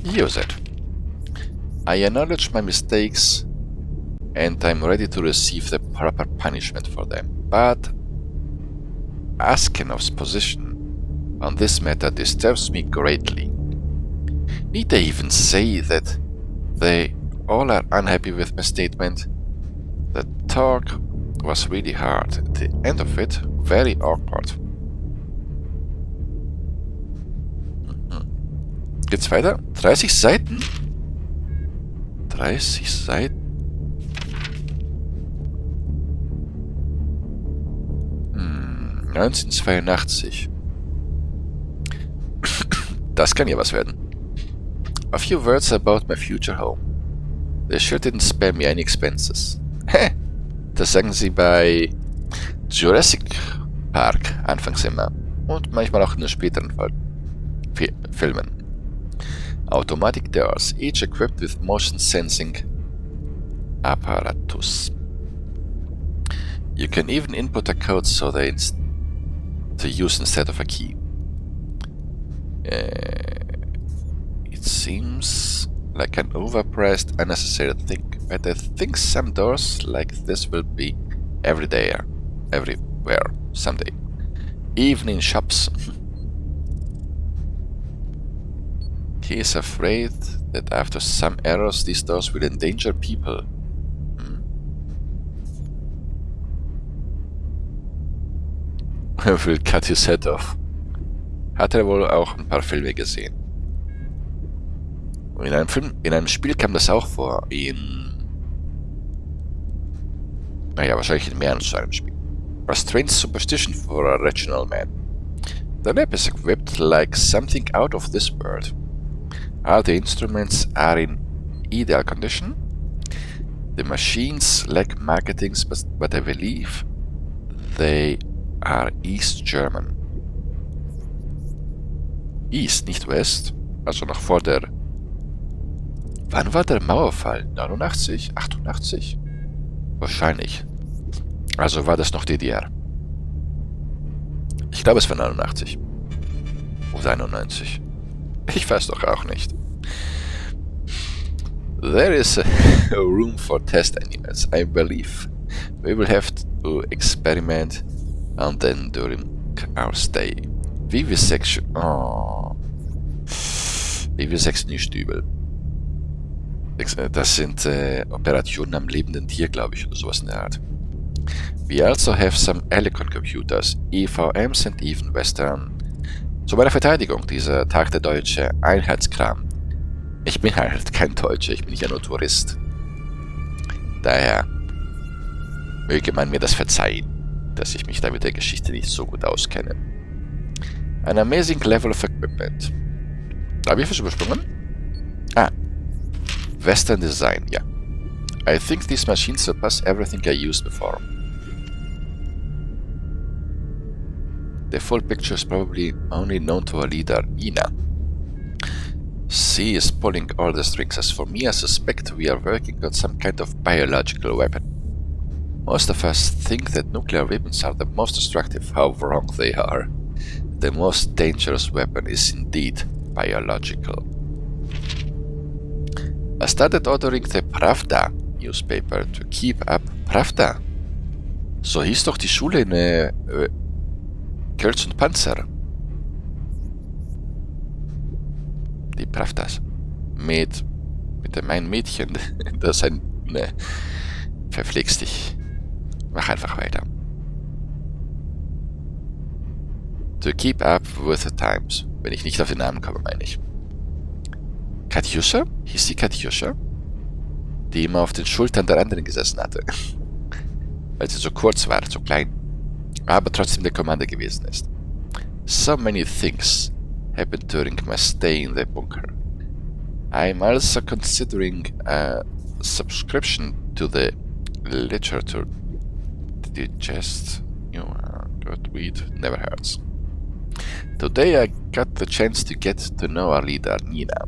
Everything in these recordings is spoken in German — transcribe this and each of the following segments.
Use it. I acknowledge my mistakes and I'm ready to receive the proper punishment for them. But Askenov's position on this matter disturbs me greatly. Need I even say that they all are unhappy with my statement? The talk was really hard. At the end of it, very awkward. Geht's weiter? 30 Seiten? 30 Seiten? 1982. Das kann ja was werden. A few words about my future home. They sure didn't spare me any expenses. Hä? Das sagen sie bei Jurassic Park anfangs immer. Und manchmal auch in den späteren Filmen. Automatic doors, each equipped with motion sensing apparatus. You can even input a code so they to use instead of a key. It seems like an overpriced, unnecessary thing, but I think some doors like this will be everywhere someday. Even in shops. He is afraid that after some errors these doors will endanger people. Will cut his head off. Hat er wohl auch ein paar Filme gesehen. Und in einem Spiel kam das auch vor. Naja, wahrscheinlich in mehreren zu einem Spiel. A strange superstition for a rational man. The lab is equipped like something out of this world. All the instruments are in ideal condition. The machines lack marketings, but I believe they are East German. East, nicht West. Also noch vor der... Wann war der Mauerfall? 89? 88? Wahrscheinlich. Also war das noch DDR. Ich glaube, es war 89. Oder 91. Ich weiß doch auch nicht. There is a room for test animals. I believe we will have to experiment on them during our stay. Vivisection. Oh. Vivisection nicht übel. Das sind Operationen am lebenden Tier, glaube ich, oder sowas in der Art. We also have some Elecon computers, EVMs and even Western. Zu meiner Verteidigung, dieser Tag der Deutsche Einheitskram. Ich bin halt kein Deutscher, ich bin ja nur Tourist. Daher möge man mir das verzeihen, dass ich mich da mit der Geschichte nicht so gut auskenne. An amazing level of equipment. Habe ich was übersprungen? Ah. Western Design, ja. I think these machines surpass everything I used before. The full picture is probably only known to our leader, Nina. She is pulling all the strings. As for me, I suspect we are working on some kind of biological weapon. Most of us think that nuclear weapons are the most destructive. How wrong they are. The most dangerous weapon is indeed biological. I started ordering the Pravda newspaper to keep up. Pravda? So hieß doch die Schule in Kölz und Panzer. Die Pravdas. Mit dem einen Mädchen, das ein... Ne, verpflegst dich. Mach einfach weiter. To keep up with the times. Wenn ich nicht auf den Namen komme, meine ich. Katjuscha? Hieß die Katjuscha? Die immer auf den Schultern der anderen gesessen hatte. Weil sie so kurz war, so klein. Aber trotzdem der Commander gewesen ist. So many things happened during my stay in the bunker. I'm also considering a subscription to the literature digest. Good read, never hurts. Today I got the chance to get to know our leader, Nina.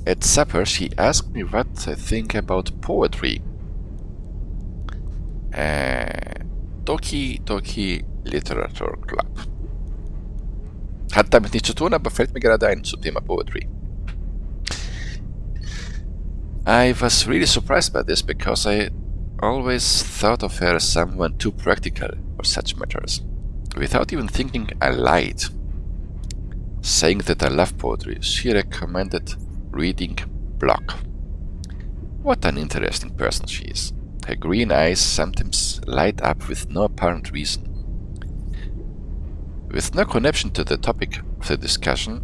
At supper, she asked me what I think about poetry. Toki Literature Club. Hat damit nichts zu tun, aber fällt mir gerade ein zum Thema Poetry. I was really surprised by this because I always thought of her as someone too practical for such matters. Without even thinking, I lied. Saying that I love poetry, she recommended reading Block. What an interesting person she is. Her green eyes sometimes light up with no apparent reason. With no connection to the topic of the discussion.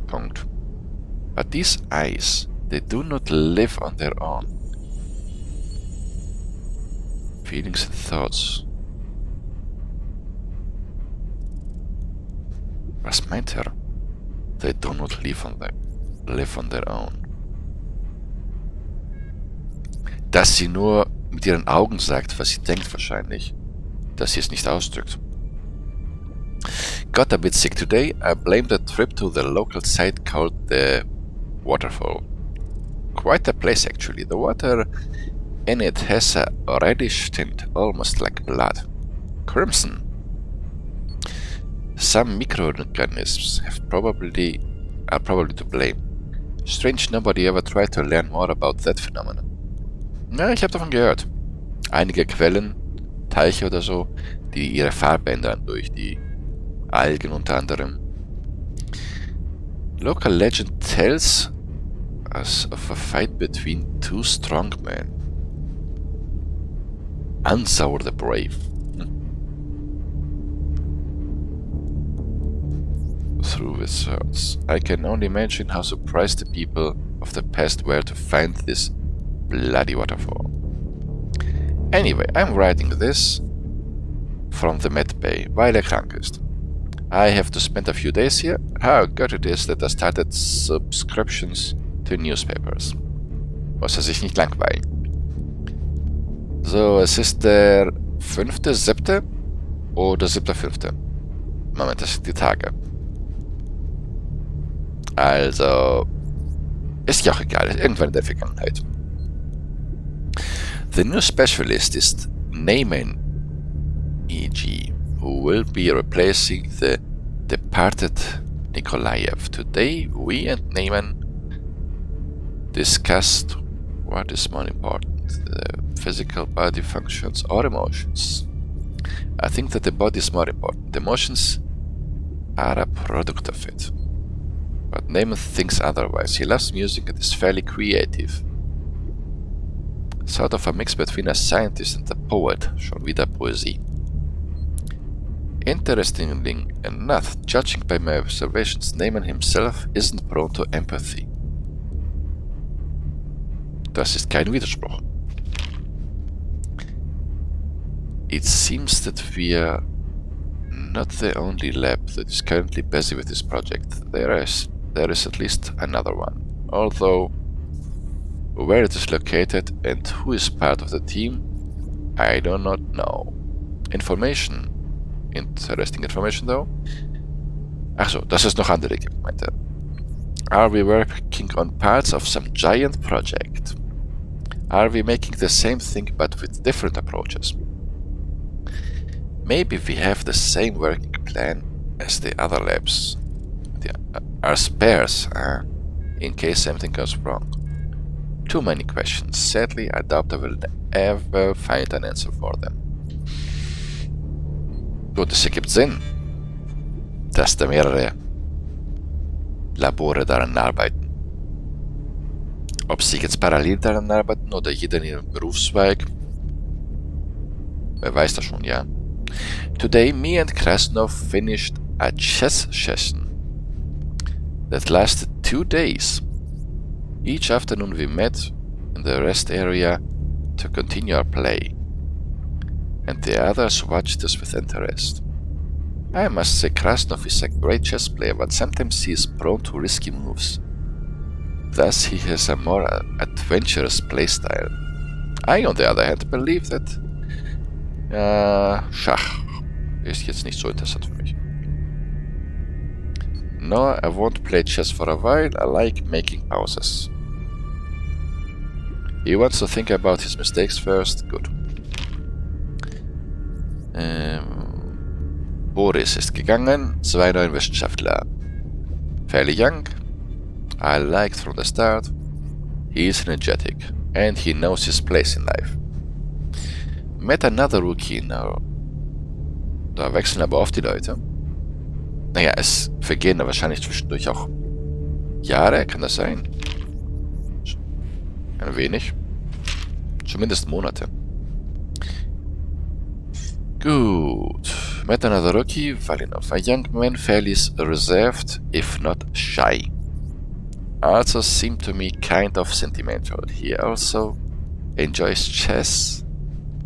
Punkt. But these eyes, they do not live on their own. Feelings and thoughts. Was meint er? They do not live on their own. Dass sie nur mit ihren Augen sagt, was sie denkt wahrscheinlich. Dass sie es nicht ausdrückt. Got a bit sick today. I blamed the trip to the local site called the Waterfall. Quite a place actually. The water in it has a reddish tint, almost like blood. Crimson. Some microorganisms are probably to blame. Strange nobody ever tried to learn more about that phenomenon. Ja, ich habe davon gehört. Einige Quellen, Teiche oder so, die ihre Farbe ändern durch die Algen unter anderem. Local legend tells us of a fight between two strong men. Answer the brave. Through its hurts. I can only imagine how surprised the people of the past were to find this bloody waterfall. Anyway, I'm writing this from the med bay while er krank ist. I have to spend a few days here. How good it is that I started subscriptions to newspapers. Muss er sich nicht langweilen. So, es ist der 5.7. oder 7.5. Moment, das sind die Tage. Also, ist ja auch egal, irgendwann in der Vergangenheit. The new specialist is Neyman E.G., who will be replacing the departed Nikolaev. Today, we and Neyman discussed what is more important, the physical body functions or emotions. I think that the body is more important. The emotions are a product of it. But Neyman thinks otherwise. He loves music and is fairly creative. Sort of a mix between a scientist and a poet. Schon wieder Poesie. Interestingly enough, judging by my observations, Neyman himself isn't prone to empathy. Das ist kein Widerspruch. It seems that we're not the only lab that is currently busy with this project. There is at least another one. Although, where it is located and who is part of the team, I do not know. Information. Interesting information though. Ach so, das ist noch andere meint er. Are we working on parts of some giant project? Are we making the same thing but with different approaches? Maybe we have the same working plan as the other labs. Are spares, in case something goes wrong. Too many questions. Sadly, I doubt I will ever find an answer for them. Gut, es ergibt Sinn, dass da mehrere Labore daran arbeiten. Ob sie jetzt parallel daran arbeiten oder jeder in ihrem Berufszweig, wer weiß das schon, ja. Today, me and Krasnov finished a chess session that lasted 2 days. Each afternoon we met in the rest area to continue our play, and the others watched us with interest. I must say Krasnov is a great chess player, but sometimes he is prone to risky moves. Thus he has a more adventurous playstyle. I, on the other hand, believe that Schach ist jetzt nicht so interessant für mich. No, I won't play chess for a while. I like making pauses. He wants to think about his mistakes first. Good. Boris ist gegangen. 2 neue Wissenschaftler. Fairly young. I liked from the start. He is energetic and he knows his place in life. Met another rookie now. Da wechseln aber oft die Leute. Naja, es vergehen da wahrscheinlich zwischendurch auch Jahre, kann das sein? Ein wenig. Zumindest Monate. Gut. Met another rookie, Valinov. A young man fairly reserved, if not shy. Also seemed to me kind of sentimental. He also enjoys chess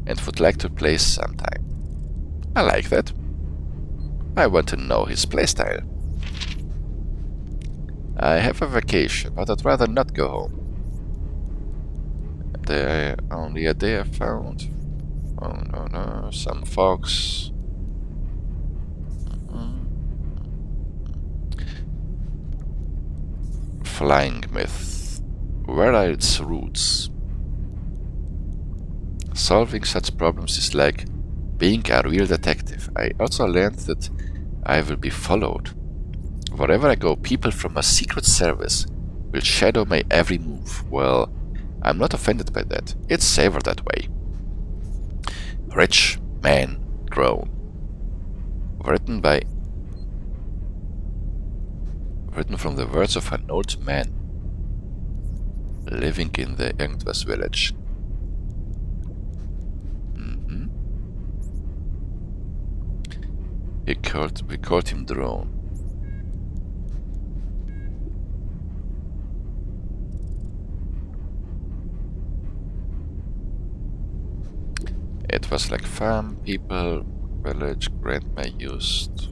and would like to play sometime. I like that. I want to know his playstyle. I have a vacation, but I'd rather not go home. Only a day I found. Oh no, some fox. Flying myth. Where are its roots? Solving such problems is like being a real detective. I also learned that I will be followed. Wherever I go, people from a secret service will shadow my every move. Well, I'm not offended by that. It's safer that way. Rich Man Grown. Written from the words of an old man living in the irgendwas village. We called him Drone. It was like farm people, village, grandma used.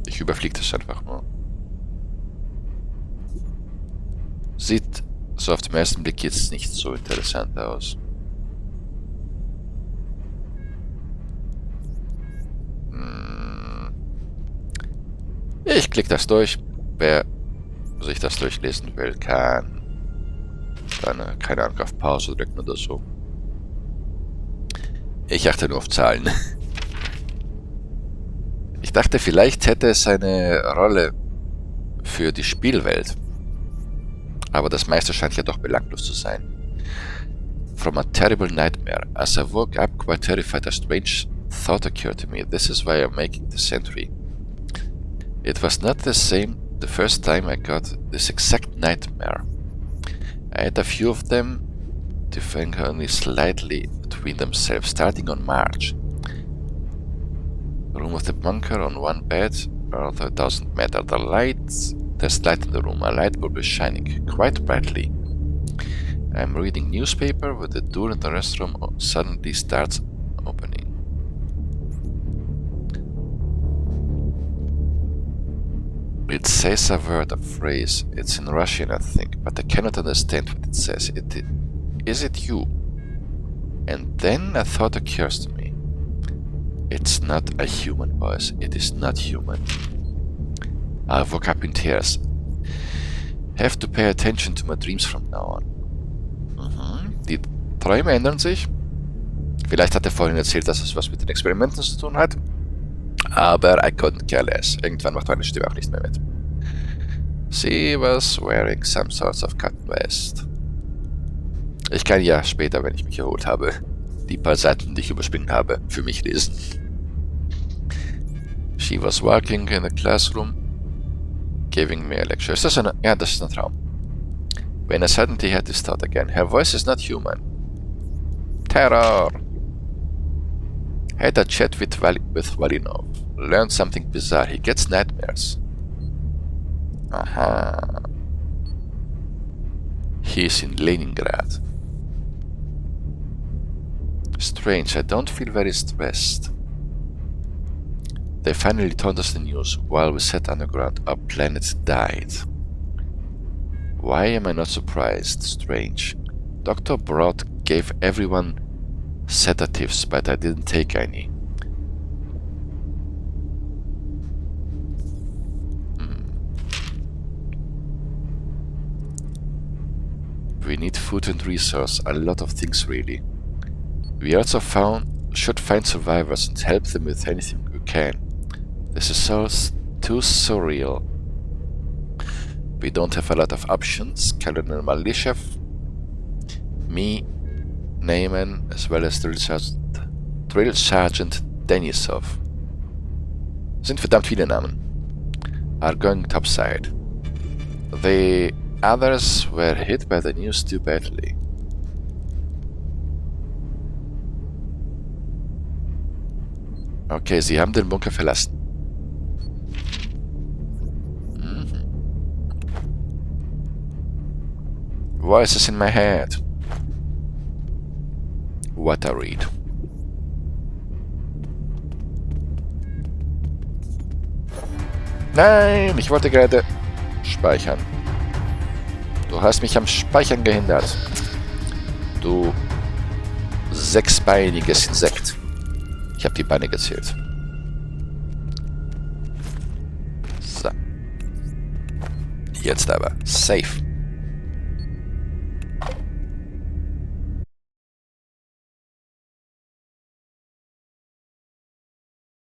Ich überfliege das einfach nur. Sieht so auf den ersten Blick jetzt nicht so interessant aus. Ich klicke das durch. Wer sich das durchlesen will, kann dann, keine Ahnung, auf Pause drücken oder so. Ich achte nur auf Zahlen. Ich dachte, vielleicht hätte es eine Rolle für die Spielwelt. Aber das meiste scheint ja doch belanglos zu sein. From a terrible nightmare. As I woke up quite terrified, a strange thought occurred to me. This is why I'm making this entry. It was not the first time I got this exact nightmare. I had a few of them, differing only slightly between themselves, starting on March. The room of the bunker on one bed, although it doesn't matter. There's light in the room. A light bulb is shining quite brightly. I'm reading newspaper when the door in the restroom suddenly starts opening. It says a word, a phrase. It's in Russian, I think, but I cannot understand what it says. Is it you? And then a thought occurs to me. It's not a human voice. It is not human. I woke up in tears. Have to pay attention to my dreams from now on. Die Träume ändern sich. Vielleicht hat er vorhin erzählt, dass es was mit den Experimenten zu tun hat. Aber I couldn't care less. Irgendwann macht meine Stimme auch nicht mehr mit. She was wearing some sorts of cotton vest. Ich kann ja später, wenn ich mich erholt habe, die paar Seiten, die ich überspringen habe, für mich lesen. She was walking in the classroom, giving me a lecture. Ist das eine... Ja, das ist ein Traum. When I suddenly had this thought again. Her voice is not human. Terror! Had a chat with Valinov. Learned something bizarre. He gets nightmares. Aha. He's in Leningrad. Strange, I don't feel very stressed. They finally told us the news. While we sat underground, our planet died. Why am I not surprised? Strange. Dr. Broad gave everyone sedatives, but I didn't take any. We need food and resource, a lot of things really. We also should find survivors and help them with anything we can. This is so too surreal. We don't have a lot of options. Colonel Malishev, me, Neyman, as well as Drill Sergeant Denisov. Sind verdammt viele Namen. Are going topside. The others were hit by the news too badly. Okay, sie haben den Bunker verlassen. Voices in my head. What a read. Nein, ich wollte gerade speichern. Du hast mich am Speichern gehindert. Du sechsbeiniges Insekt. Ich habe die Beine gezählt. So. Jetzt aber. Safe.